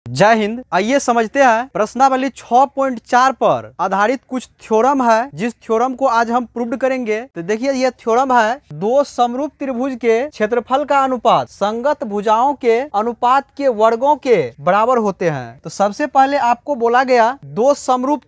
जय हिंद। आइए समझते हैं प्रश्नावली 6.4 पर आधारित कुछ थ्योरम है, जिस थ्योरम को आज हम प्रूव करेंगे। तो देखिए यह थ्योरम है, दो समरूप त्रिभुज के क्षेत्रफल का अनुपात संगत भुजाओं के अनुपात के वर्गों के बराबर होते हैं। तो सबसे पहले आपको बोला गया दो समरूप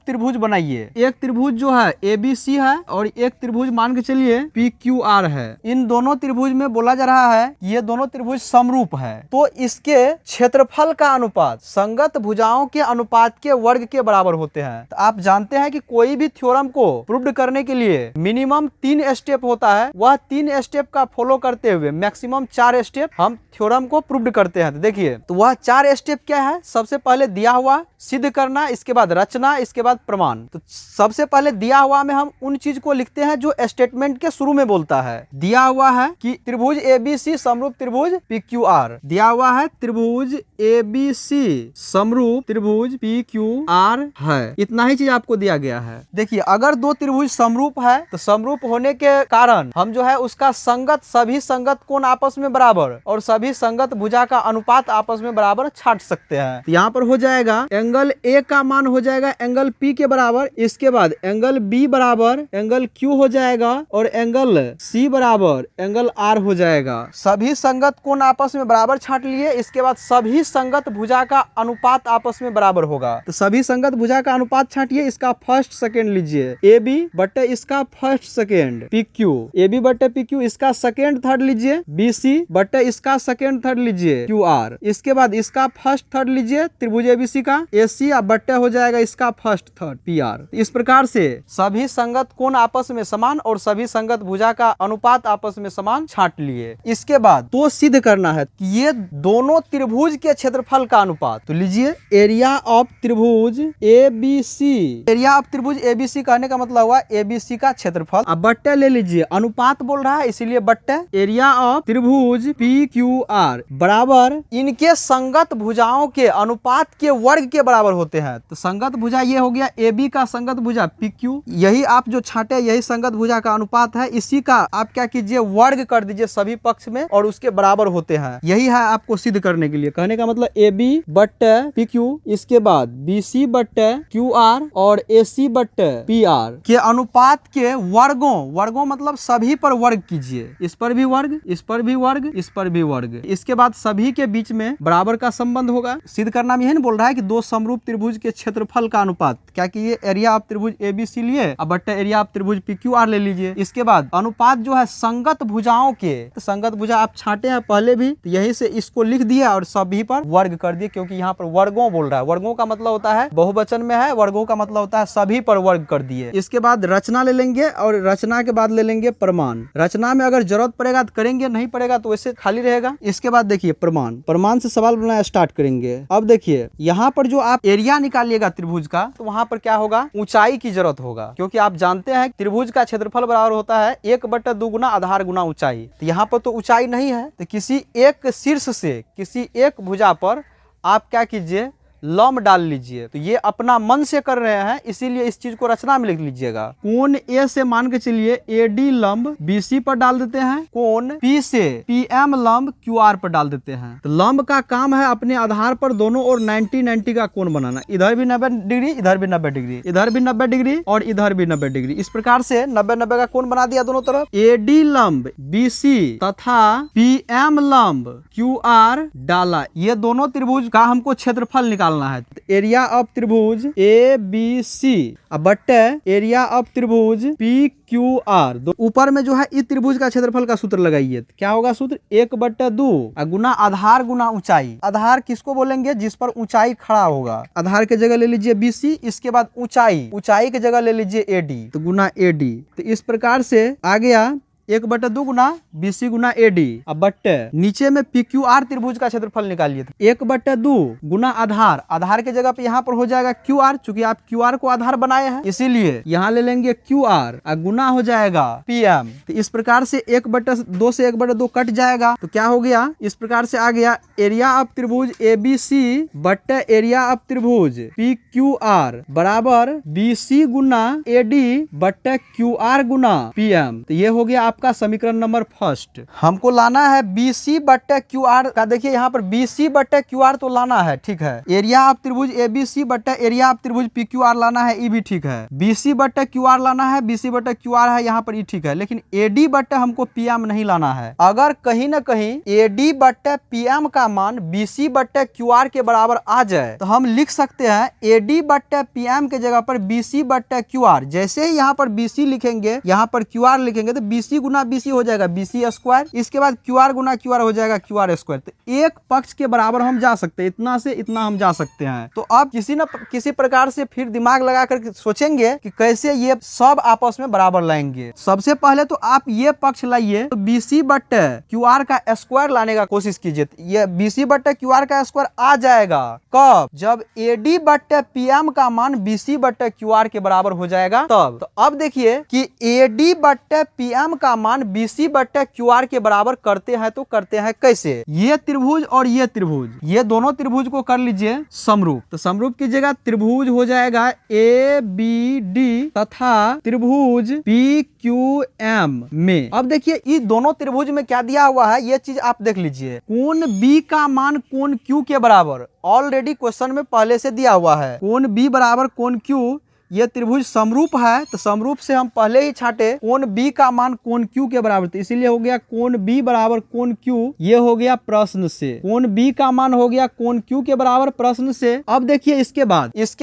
त्रिभुज बनाइए। एक त्रिभुज जो है ABC है और एक त्रिभुज मान के चलिए PQR है। इन दोनों त्रिभुज में बोला जा रहा है ये दोनों त्रिभुज समरूप है, तो इसके क्षेत्रफल का अनुपात संगत भुजाओं के अनुपात के वर्ग के बराबर होते हैं। तो आप जानते हैं कि कोई भी थ्योरम को प्रूव करने के लिए मिनिमम 3 स्टेप होता है। वह 3 स्टेप का फॉलो करते हुए मैक्सिमम 4 स्टेप हम थ्योरम को प्रूव करते हैं। तो देखिए, तो वह 4 स्टेप क्या है? सबसे पहले दिया हुआ सिद्ध करना, इसके बाद रचना, इसके बाद प्रमाण। तो सबसे पहले दिया हुआ में हम उन चीज को लिखते हैं जो स्टेटमेंट के शुरू में बोलता है। दिया हुआ है कि त्रिभुज ABC समरूप त्रिभुज PQR, दिया हुआ है त्रिभुज ABC समरूप त्रिभुज PQR है। इतना ही चीज आपको दिया गया है। देखिए, अगर दो त्रिभुज समरूप है तो समरूप होने के कारण हम जो है उसका संगत सभी संगत कोण आपस में बराबर और सभी संगत भुजा का अनुपात आपस में बराबर छाट सकते हैं। तो यहाँ पर हो जाएगा एंगल A का मान हो जाएगा एंगल P के बराबर, इसके बाद एंगल B बराबर एंगल Q हो जाएगा और एंगल C बराबर एंगल R हो जाएगा। सभी संगत कोण आपस में बराबर छाट लिए, इसके बाद सभी संगत भुजा का अनुपात आपस में बराबर होगा। तो सभी संगत भुजा का अनुपात छाटिए, इसका फर्स्ट सेकेंड लीजिए AB बटे इसका फर्स्ट सेकेंड PQ, AB बटे PQ इसका सेकेंड थर्ड लीजिए, BC बटे इसका सेकेंड थर्ड लीजिए QR, इसके बाद इसका फर्स्ट थर्ड लीजिए त्रिभुज ABC का AC बटे हो जाएगा इसका फर्स्ट थर्ड PR। इस प्रकार से सभी संगत कोण आपस में समान और सभी संगत भुजा का अनुपात आपस में समान छाट लिए। इसके बाद तो सिद्ध करना है कि ये दोनों त्रिभुज के क्षेत्रफल का अनुपात। तो लीजिए एरिया ऑफ त्रिभुज ABC, एरिया ऑफ त्रिभुज ABC कहने का मतलब हुआ ABC का क्षेत्रफल। अब बट्टे ले लीजिए, अनुपात बोल रहा है इसीलिए बट्टे, एरिया ऑफ त्रिभुज PQR बराबर इनके संगत भुजाओं के अनुपात के वर्ग के बराबर होते हैं। तो संगत भुजा ये हो गया AB का संगत भुजा PQ, यही आप जो छाटे यही संगत भुजा का अनुपात है, इसी का आप क्या कीजिए वर्ग कर दीजिए सभी पक्ष में और उसके बराबर होते हैं। यही है आपको सिद्ध करने के लिए। कहने का मतलब AB बट्टे PQ, इसके बाद BC बट्टे QR और AC बट्टे PR के अनुपात के वर्गों मतलब सभी पर वर्ग कीजिए, इस पर भी वर्ग, इस पर भी वर्ग, इस पर भी वर्ग। इसके बाद सभी के बीच में बराबर का संबंध होगा। सिद्ध करना में यही नहीं बोल रहा है कि दो समरूप त्रिभुज के क्षेत्रफल का अनुपात, क्या कि ये एरिया ऑफ त्रिभुज ABC लिए अब बट्टे एरिया ऑफ त्रिभुज PQR ले लीजिए। इसके बाद अनुपात जो है संगत भुजाओं के, तो संगत भुजा आप छाटे हैं पहले भी, तो यही से इसको लिख दिया और सभी पर वर्ग कर दिए, क्योंकि यहाँ पर वर्गों बोल रहा है। वर्गों का मतलब होता है बहुवचन में है, वर्गों का मतलब होता है सभी पर वर्ग कर दिए। इसके बाद रचना ले लेंगे और रचना के बाद ले लेंगे प्रमाण। रचना में अगर जरूरत पड़ेगा तो करेंगे, नहीं पड़ेगा तो वैसे खाली रहेगा। इसके बाद देखिए प्रमाण से सवाल बनाना स्टार्ट करेंगे। अब देखिए यहाँ पर जो आप एरिया निकालिएगा त्रिभुज का, तो वहां पर क्या होगा, ऊंचाई की जरूरत होगा, क्योंकि आप जानते हैं त्रिभुज का क्षेत्रफल बराबर होता है 1/2 गुना आधार गुना ऊंचाई। तो यहाँ पर तो ऊंचाई नहीं है, तो किसी एक शीर्ष से किसी एक भुजा पर आप क्या कीजिए लंब डाल लीजिए। तो ये अपना मन से कर रहे हैं, इसीलिए इस चीज को रचना में लिख लीजिएगा। कोण A से मान के चलिए AD लंब BC पर डाल देते हैं, कोण P से PM लंब QR पर डाल देते हैं। तो लंब का काम है अपने आधार पर दोनों और 90-90 का कोण बनाना, इधर भी 90 डिग्री, इधर भी 90 डिग्री, इधर भी 90 डिग्री और इधर भी 90 डिग्री। इस प्रकार से 90-90 का कोण बना दिया दोनों तरफ। AD लंब BC तथा PM लंब QR डाला। ये दोनों त्रिभुज का हमको क्षेत्रफल निकाल है। एरिया ऑफ त्रिभुज ABC अब बट्टे एरिया ऑफ त्रिभुज PQR। ऊपर में जो है इस त्रिभुज का क्षेत्रफल का सूत्र लगाइए। क्या होगा सूत्र, 1/2 गुना आधार गुना ऊंचाई। आधार किसको बोलेंगे, जिस पर ऊंचाई खड़ा होगा। आधार के जगह ले लीजिए BC, इसके बाद ऊंचाई के जगह ले लीजिए AD, तो गुना AD। तो इस प्रकार से आ गया 1/2 गुना BC गुना AD। अब बट्टे नीचे में PQR त्रिभुज का क्षेत्रफल निकालिए। 1/2 गुना आधार के जगह पे यहाँ पर हो जाएगा QR, चूंकि आप QR को आधार बनाए हैं इसीलिए यहाँ ले लेंगे QR और गुना हो जाएगा PM। तो इस प्रकार से 1/2 से 1/2 कट जाएगा, तो क्या हो गया, इस प्रकार से आ गया एरिया ऑफ त्रिभुज ABC बट्टे एरिया ऑफ त्रिभुज PQR बराबर BC गुना AD बट्टे QR गुना PM। तो ये हो गया का समीकरण नंबर फर्स्ट। हमको लाना है BC बट्टे QR का। देखिए यहाँ पर BC बट्टे QR तो लाना है, ठीक है। एरिया ऑफ त्रिभुज ABC बट्टे एरिया ऑफ त्रिभुज PQR लाना है, ये भी ठीक है। BC बट्टे QR लाना है, BC बट्टे QR है यहाँ पर, ये ठीक है। लेकिन AD बट्टे हमको PM नहीं लाना है। अगर कहीं ना कहीं AD बट्टे PM का मान BC बट्टे QR के बराबर आ जाए तो हम लिख सकते हैं AD बट्टे PM के जगह पर BC बट्टे QR। जैसे ही यहाँ पर BC लिखेंगे, यहाँ पर QR लिखेंगे तो BC गुना BC हो जाएगा BC स्क्वायर, इसके बाद QR गुना QR हो जाएगा QR स्क्वायर। तो एक पक्ष के बराबर हम जा सकते हैं, इतना से इतना हम जा सकते हैं। तो अब किसी न किसी प्रकार से फिर दिमाग लगा कर सोचेंगे कि कैसे ये सब आपस में बराबर लाएंगे। सबसे पहले तो आप ये पक्ष लाइए, तो BC बट्टे QR का स्क्वायर लाने का कोशिश कीजिए। ये BC बट्टे QR का स्क्वायर आ जाएगा कब? जब AD बट्टे PM का मान BC बट्टे QR के बराबर हो जाएगा तब। तो अब देखिए कि AD बट्टे PM का मान BC बट्टे QR के बराबर करते हैं तो करते हैं कैसे? ये त्रिभुज और ये त्रिभुज, ये दोनों त्रिभुज को कर लीजिए समरूप। तो समरूप कीजिएगा, त्रिभुज हो जाएगा ABD तथा त्रिभुज PQM में। अब देखिए ये दोनों त्रिभुज में क्या दिया हुआ है, ये चीज आप देख लीजिए। कोण B का मान कोण Q के बराबर ऑलरेडी क्वेश्चन में पहले से दिया हुआ है। कोण B बराबर कोण Q, ये त्रिभुज समरूप है तो समरूप से हम पहले ही छाटे कोण B का मान कोण Q के बराबर, तो इसीलिए हो गया कोण B बराबर कोण Q। ये हो गया प्रश्न से, कोण B का मान हो गया कोण Q के बराबर प्रश्न से। अब देखिए इसके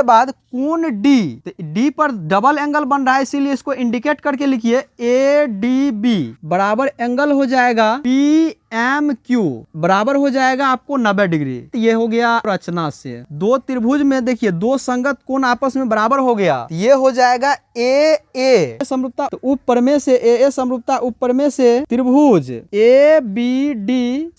बाद कोण D, तो D पर डबल एंगल बन रहा है इसीलिए इसको इंडिकेट करके लिखिए ADB बराबर एंगल हो जाएगा PMQ बराबर हो जाएगा आपको 90 डिग्री। तो ये हो गया रचना से। दो त्रिभुज में देखिए दो संगत कोण आपस में बराबर हो गया, ये हो जाएगा AA समरूपता। तो ऊपर में से AA समरूपता, ऊपर में से त्रिभुज ABD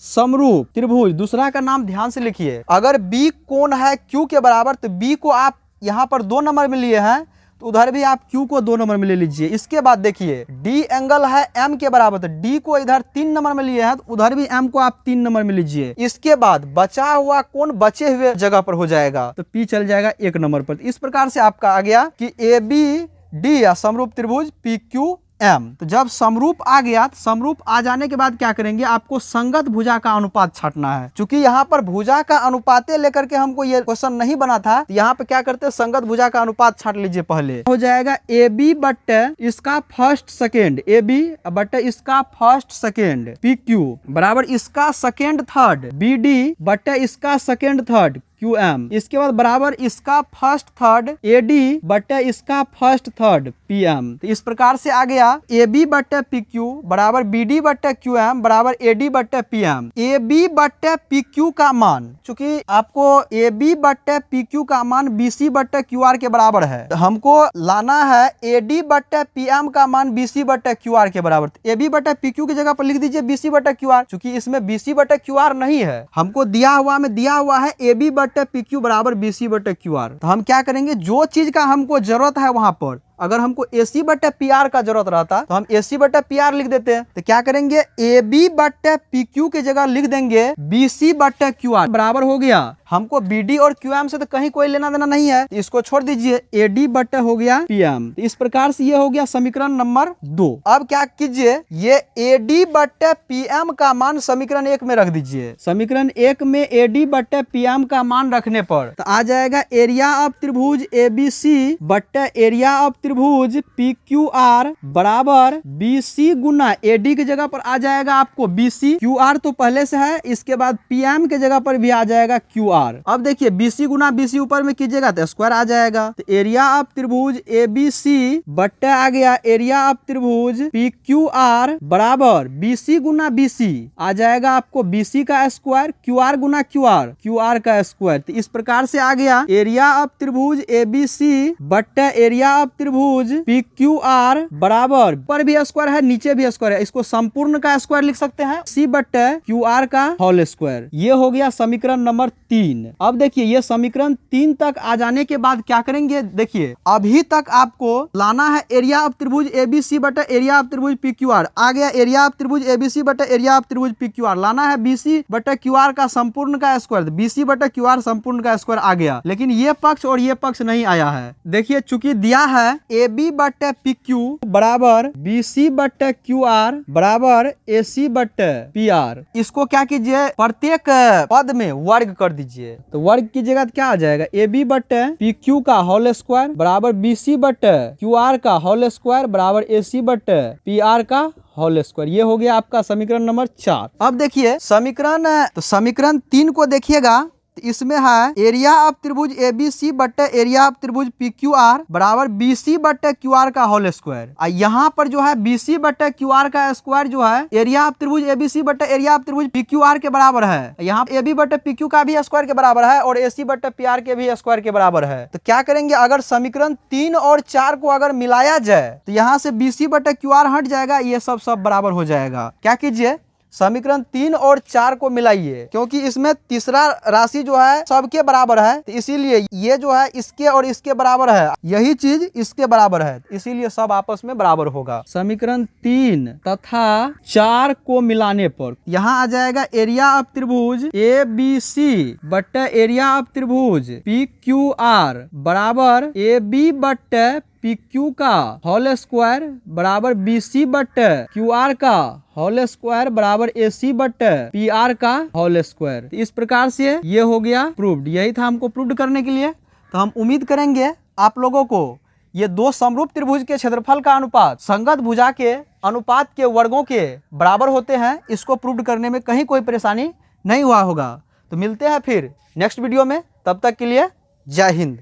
समरूप त्रिभुज। दूसरा का नाम ध्यान से लिखिए। अगर B कोण है Q के बराबर तो B को आप यहाँ पर 2 नंबर में लिए हैं तो उधर भी आप Q को 2 नंबर में ले लीजिए। इसके बाद देखिए D एंगल है M के बराबर, तो D को इधर 3 नंबर में लिए हैं तो उधर भी M को आप 3 नंबर में लीजिए। इसके बाद बचा हुआ कोण बचे हुए जगह पर हो जाएगा तो P चल जाएगा 1 नंबर पर। इस प्रकार से आपका आ गया कि ABD या समरूप त्रिभुज PQM। तो जब समरूप आ गया, तो समरूप आ जाने के बाद क्या करेंगे, आपको संगत भुजा का अनुपात छाटना है। क्योंकि यहाँ पर भुजा का अनुपाते लेकर के हमको ये क्वेश्चन नहीं बना था, तो यहाँ पे क्या करते हैं संगत भुजा का अनुपात छाट लीजिए। पहले हो जाएगा AB बट्टे इसका फर्स्ट सेकेंड, AB बट्टे इसका फर्स्ट सेकेंड PQ बराबर इसका सेकेंड थर्ड BD बट्टे इसका सेकेंड थर्ड QM। इसके बाद बराबर इसका फर्स्ट थर्ड AD बट्टे इसका फर्स्ट थर्ड PM। तो इस प्रकार से आ गया AB बट्टे PQ बराबर BD बट्टे QM बराबर AD बट्टे PM। AB बट्टे PQ का मान, चूंकि आपको AB बट्टे PQ का मान BC बट्टे QR के बराबर है, तो हमको लाना है AD बट्टे PM का मान BC बट्टे QR के बराबर। तो AB बट्टे PQ की जगह पर लिख दीजिए BC बट्टे QR, चूंकि इसमें BC बट्टे QR नहीं है, हमको दिया हुआ है AB बट्टे PQ बराबर BC बट्टे QR। तो हम क्या करेंगे, जो चीज का हमको जरूरत है वहां पर, अगर हमको AC बट्टे PR का जरूरत रहता तो हम AC बट्टे PR लिख देते हैं। तो क्या करेंगे, AB बट्टे PQ की जगह लिख देंगे BC बट्टे QR बराबर हो गया। हमको BD और QM से तो कहीं कोई लेना देना नहीं है, तो इसको छोड़ दीजिए, AD बट्टे हो गया PM। तो इस प्रकार से ये हो गया समीकरण नंबर 2। अब क्या कीजिए, ये AD बट्टे PM का मान समीकरण 1 में रख दीजिए। समीकरण 1 में AD बट्टे PM का मान रखने पर तो आ जाएगा एरिया ऑफ त्रिभुज ABC बट्टे एरिया ऑफ त्रिभुज PQR बराबर BC गुना AD की जगह पर आ जाएगा आपको BC, QR तो पहले से है, इसके बाद PM के जगह पर भी आ जाएगा QR। अब देखिए BC गुना BC ऊपर में कीजिएगा तो स्क्वायर आ जाएगा। तो एरिया ऑफ त्रिभुज ABC बट्टे आ गया एरिया ऑफ त्रिभुज PQR बराबर BC गुना BC आ जाएगा आपको BC का स्क्वायर, QR गुना QR का स्क्वायर। तो इस प्रकार से आ गया एरिया ऑफ त्रिभुज ABC बट्टे एरिया ऑफ त्रिभुज PQR बराबर, ऊपर भी स्क्वायर है नीचे भी स्क्वायर है, इसको संपूर्ण का स्क्वायर लिख सकते हैं C बट्टे QR का होल स्क्वायर। ये हो गया समीकरण नंबर 3। अब देखिए ये समीकरण 3 तक आ जाने के बाद क्या करेंगे, देखिए अभी तक आपको लाना है एरिया ऑफ त्रिभुज ABC बट्टे एरिया ऑफ त्रिभुज PQR आ गया, एरिया ऑफ त्रिभुज ABC बट्टे एरिया ऑफ त्रिभुज PQR लाना है BC बट्टे QR का संपूर्ण का स्क्वायर, BC बट्टे QR संपूर्ण का स्क्वायर आ गया। लेकिन ये पक्ष और ये पक्ष नहीं आया है। देखिए चूंकि दिया है ए बी बट्टे पी क्यू बराबर बी सी बट्टे क्यू आर बराबर ए सी बट्टे पी आर। इसको क्या कीजिए, प्रत्येक पद में वर्ग कर दीजिए। तो वर्ग कीजिएगा तो क्या आ जाएगा, ए बी बट्टे पी क्यू का होल स्क्वायर बराबर बी सी बट्टे क्यू आर का होल स्क्वायर बराबर ए सी बट्टे पी आर का होल स्क्वायर। ये हो गया आपका समीकरण नंबर 4। अब देखिए समीकरण 3 को देखिएगा, तो इसमें है एरिया ऑफ त्रिभुज ए बी सी बट्टे एरिया ऑफ त्रिभुज पी क्यू आर बराबर बी सी बट्टे क्यू आर का होल स्क्वायर। यहाँ पर जो है बी सी बट्टे क्यू आर का स्क्वायर जो है एरिया ऑफ त्रिभुज ए बी सी बट्टे एरिया ऑफ त्रिभुज पी क्यू आर के बराबर है। यहाँ ए बी बट्टे पी क्यू का भी स्क्वायर के बराबर है और ए सी बट्टे पी आर के भी स्क्वायर के बराबर है। तो क्या करेंगे, अगर समीकरण 3 और 4 को अगर मिलाया जाए तो यहाँ से बी सी बट्टे क्यू आर हट जाएगा, ये सब बराबर हो जाएगा। क्या कीजिए, समीकरण 3 और 4 को मिलाइए, क्योंकि इसमें तीसरा राशि जो है सबके बराबर है, तो इसीलिए ये जो है इसके और इसके बराबर है, यही चीज इसके बराबर है, इसीलिए सब आपस में बराबर होगा। समीकरण 3 तथा 4 को मिलाने पर यहाँ आ जाएगा एरिया ऑफ त्रिभुज ए बी सी बट्टे एरिया ऑफ त्रिभुज पी क्यू आर बराबर ए बी बट्टे पी क्यू का होल स्क्वायर बराबर बी सी बट्टे क्यू आर का होल स्क्वायर बराबर ए सी बट्टे पी आर का होल स्क्वायर। इस प्रकार से ये हो गया प्रूव्ड। यही था हमको प्रूव्ड करने के लिए। तो हम उम्मीद करेंगे आप लोगों को ये दो समरूप त्रिभुज के क्षेत्रफल का अनुपात संगत भुजा के अनुपात के वर्गों के बराबर होते हैं, इसको प्रूव्ड करने में कहीं कोई परेशानी नहीं हुआ होगा। तो मिलते हैं फिर नेक्स्ट वीडियो में, तब तक के लिए जय हिंद।